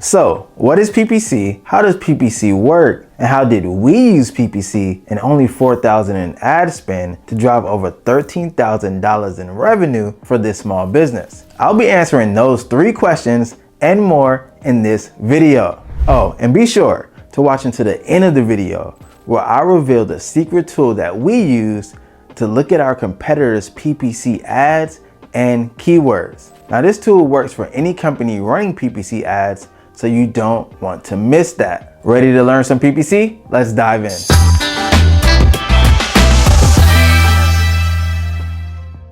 So, what is PPC? How does PPC work? And how did we use PPC and only $4,000 in ad spend to drive over $13,000 in revenue for this small business? I'll be answering those 3 questions and more in this video. Oh, and be sure to watch until the end of the video where I reveal the secret tool that we use to look at our competitors' PPC ads and keywords. Now, this tool works for any company running PPC ads, so you don't want to miss that. Ready to learn some PPC? Let's dive in.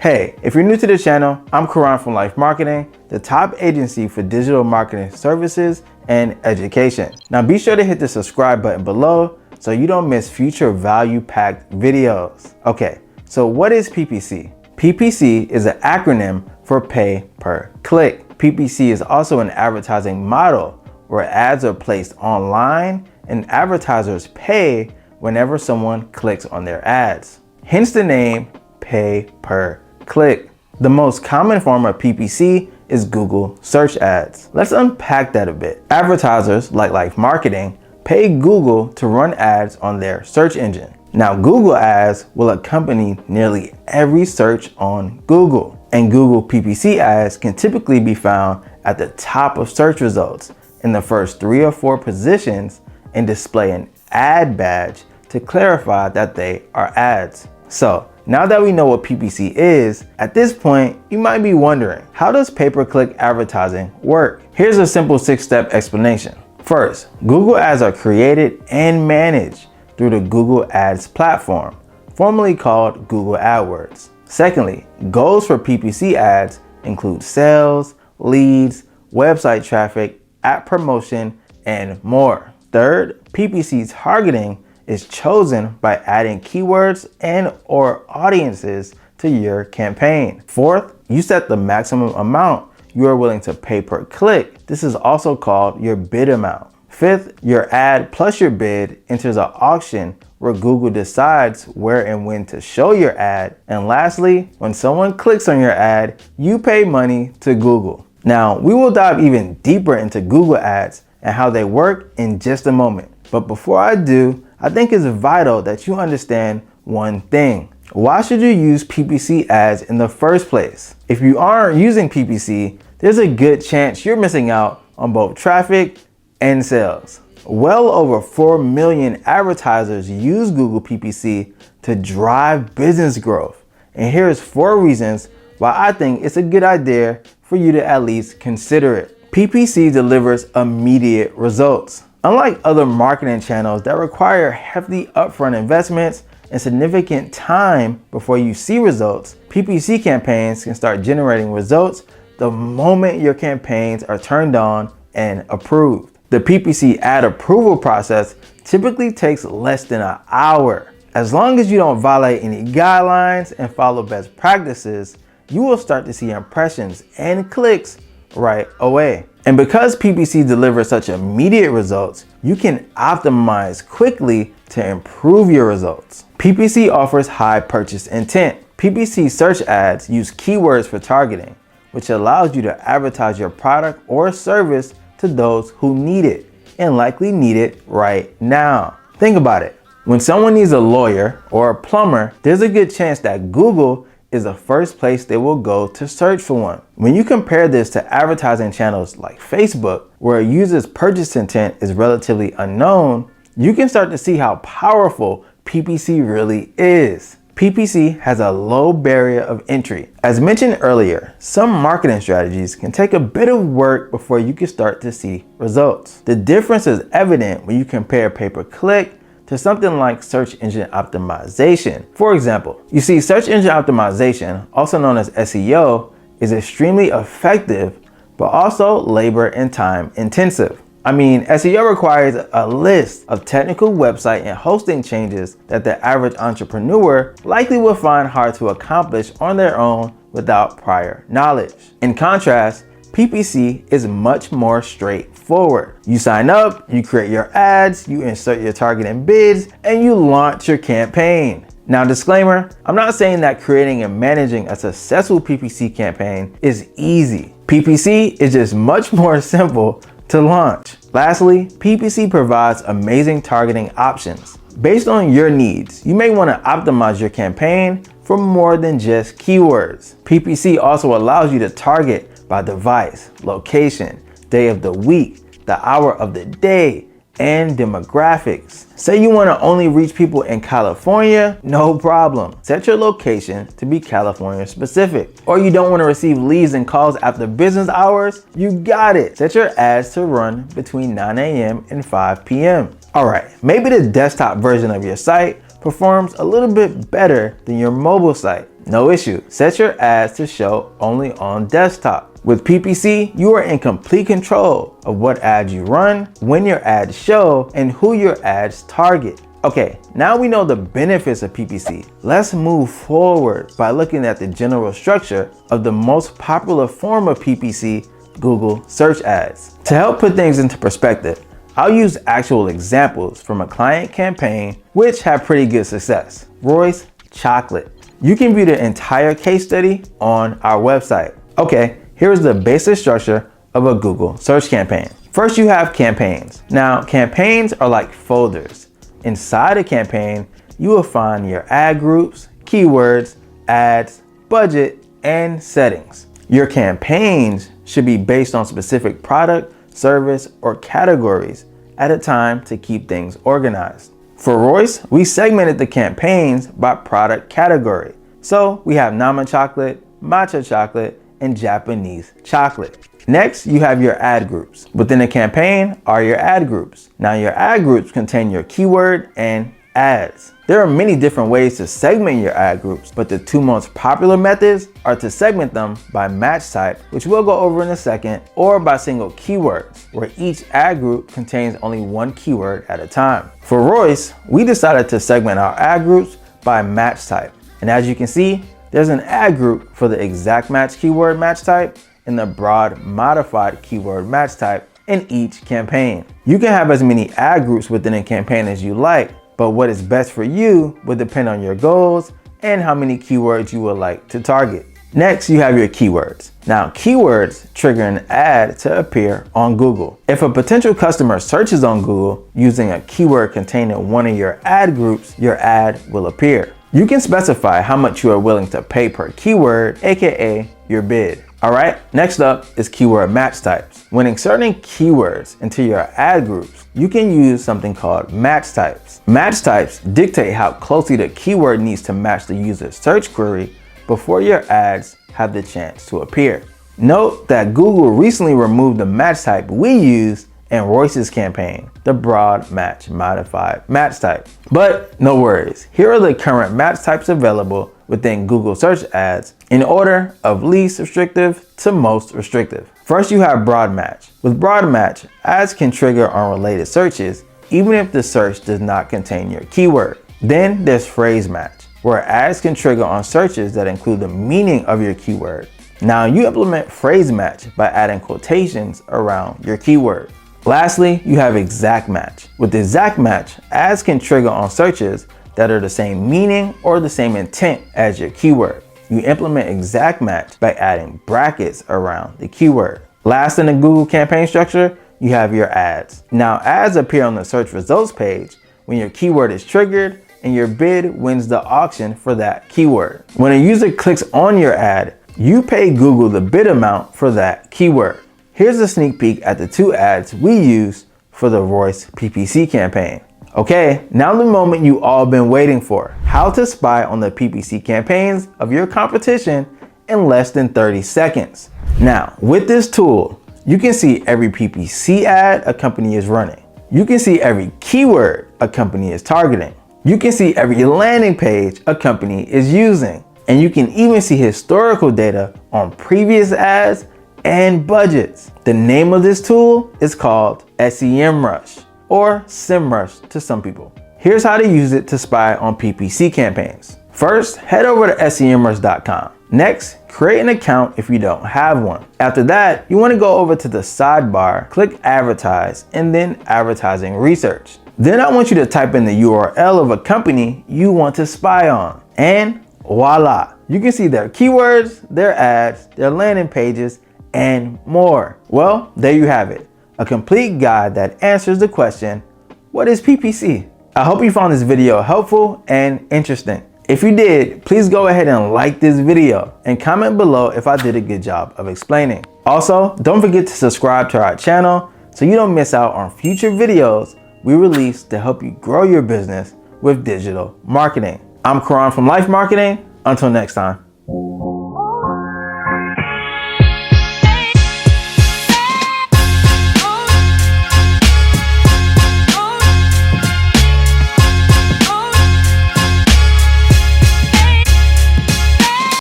Hey, if you're new to the channel, I'm Karan from LYFE Marketing, the top agency for digital marketing services and education. Now be sure to hit the subscribe button below so you don't miss future value-packed videos. Okay, so what is PPC? PPC is an acronym for pay per click. PPC is also an advertising model where ads are placed online and advertisers pay whenever someone clicks on their ads. Hence the name pay per click. The most common form of PPC is Google search ads. Let's unpack that a bit. Advertisers like LYFE Marketing pay Google to run ads on their search engine. Now, Google ads will accompany nearly every search on Google, and Google PPC ads can typically be found at the top of search results in the first 3 or 4 positions and display an ad badge to clarify that they are ads. So now that we know what PPC is, at this point, you might be wondering, how does pay-per-click advertising work? Here's a simple 6-step explanation. First, Google ads are created and managed through the Google Ads platform, formerly called Google AdWords. Secondly, goals for PPC ads include sales, leads, website traffic, app promotion, and more. Third, PPC targeting is chosen by adding keywords and or audiences to your campaign. Fourth, you set the maximum amount you are willing to pay per click. This is also called your bid amount. Fifth, your ad plus your bid enters an auction where Google decides where and when to show your ad. And lastly, when someone clicks on your ad, you pay money to Google. Now, we will dive even deeper into Google ads and how they work in just a moment. But before I do, I think it's vital that you understand one thing. Why should you use PPC ads in the first place? If you aren't using PPC, there's a good chance you're missing out on both traffic and sales. Well over 4 million advertisers use Google PPC to drive business growth. And here's 4 reasons why I think it's a good idea for you to at least consider it. PPC delivers immediate results. Unlike other marketing channels that require hefty upfront investments and significant time before you see results, PPC campaigns can start generating results the moment your campaigns are turned on and approved. The PPC ad approval process typically takes less than an hour. As long as you don't violate any guidelines and follow best practices, you will start to see impressions and clicks right away. And because PPC delivers such immediate results, you can optimize quickly to improve your results. PPC offers high purchase intent. PPC search ads use keywords for targeting, which allows you to advertise your product or service to those who need it and likely need it right now. Think about it. When someone needs a lawyer or a plumber, there's a good chance that Google is the first place they will go to search for one. When you compare this to advertising channels like Facebook, where a user's purchase intent is relatively unknown, you can start to see how powerful PPC really is. PPC has a low barrier of entry. As mentioned earlier, some marketing strategies can take a bit of work before you can start to see results. The difference is evident when you compare pay-per-click to something like search engine optimization. For example, you see search engine optimization, also known as SEO, is extremely effective, but also labor and time intensive. I mean, SEO requires a list of technical website and hosting changes that the average entrepreneur likely will find hard to accomplish on their own without prior knowledge. In contrast, PPC is much more straightforward. You sign up, you create your ads, you insert your target and bids, and you launch your campaign. Now, disclaimer, I'm not saying that creating and managing a successful PPC campaign is easy. PPC is just much more simple to launch. Lastly, PPC provides amazing targeting options. Based on your needs, you may want to optimize your campaign for more than just keywords. PPC also allows you to target by device, location, day of the week, the hour of the day, and demographics. Say you want to only reach people in California, no problem. Set your location to be California specific. Or you don't want to receive leads and calls after business hours, you got it. Set your ads to run between 9 a.m. and 5 p.m. Alright, maybe the desktop version of your site performs a little bit better than your mobile site. No issue. Set your ads to show only on desktop. With PPC, you are in complete control of what ads you run, when your ads show, and who your ads target. Okay, now we know the benefits of PPC. Let's move forward by looking at the general structure of the most popular form of PPC, Google search ads. To help put things into perspective, I'll use actual examples from a client campaign which had pretty good success. Royce Chocolate. You can view the entire case study on our website. Okay, here's the basic structure of a Google search campaign. First, you have campaigns. Now, campaigns are like folders. Inside a campaign, you will find your ad groups, keywords, ads, budget, and settings. Your campaigns should be based on specific product, service, or categories at a time to keep things organized. For Royce, we segmented the campaigns by product category. So we have Nama chocolate, matcha chocolate, and Japanese chocolate. Next, you have your ad groups. Within a campaign are your ad groups. Now your ad groups contain your keyword and ads. There are many different ways to segment your ad groups, but the two most popular methods are to segment them by match type, which we'll go over in a second, or by single keywords, where each ad group contains only one keyword at a time. For Royce, we decided to segment our ad groups by match type. And as you can see, there's an ad group for the exact match keyword match type and the broad modified keyword match type in each campaign. You can have as many ad groups within a campaign as you like, but what is best for you will depend on your goals and how many keywords you would like to target. Next, you have your keywords. Now, keywords trigger an ad to appear on Google. If a potential customer searches on Google using a keyword contained in one of your ad groups, your ad will appear. You can specify how much you are willing to pay per keyword, aka your bid. Alright, next up is keyword match types. When inserting keywords into your ad groups, you can use something called match types. Match types dictate how closely the keyword needs to match the user's search query before your ads have the chance to appear. Note that Google recently removed the match type we used in Royce's campaign, the broad match modified match type. But no worries, here are the current match types available within Google search ads in order of least restrictive to most restrictive. First, you have broad match. With broad match, ads can trigger on related searches even if the search does not contain your keyword. Then there's phrase match, where ads can trigger on searches that include the meaning of your keyword. Now you implement phrase match by adding quotations around your keyword. Lastly, you have exact match. With exact match, ads can trigger on searches that are the same meaning or the same intent as your keyword. You implement exact match by adding brackets around the keyword. Last in the Google campaign structure, you have your ads. Now ads appear on the search results page when your keyword is triggered and your bid wins the auction for that keyword. When a user clicks on your ad, you pay Google the bid amount for that keyword. Here's a sneak peek at the two ads we used for the Royce PPC campaign. Okay, now the moment you all been waiting for, how to spy on the PPC campaigns of your competition in less than 30 seconds. Now, with this tool, you can see every PPC ad a company is running. You can see every keyword a company is targeting. You can see every landing page a company is using. And you can even see historical data on previous ads and budgets. The name of this tool is called SEMrush, or SEMrush to some people. Here's how to use it to spy on PPC campaigns. First, head over to semrush.com. Next, create an account if you don't have one. After that, you want to go over to the sidebar, click advertise, and then advertising research. Then I want you to type in the URL of a company you want to spy on. And voila, you can see their keywords, their ads, their landing pages, and more. Well, there you have it. a complete guide that answers the question, what is PPC? I hope you found this video helpful and interesting. If you did, please go ahead and like this video and comment below if I did a good job of explaining. Also, don't forget to subscribe to our channel so you don't miss out on future videos we release to help you grow your business with digital marketing. I'm Karan from LYFE Marketing. Until next time.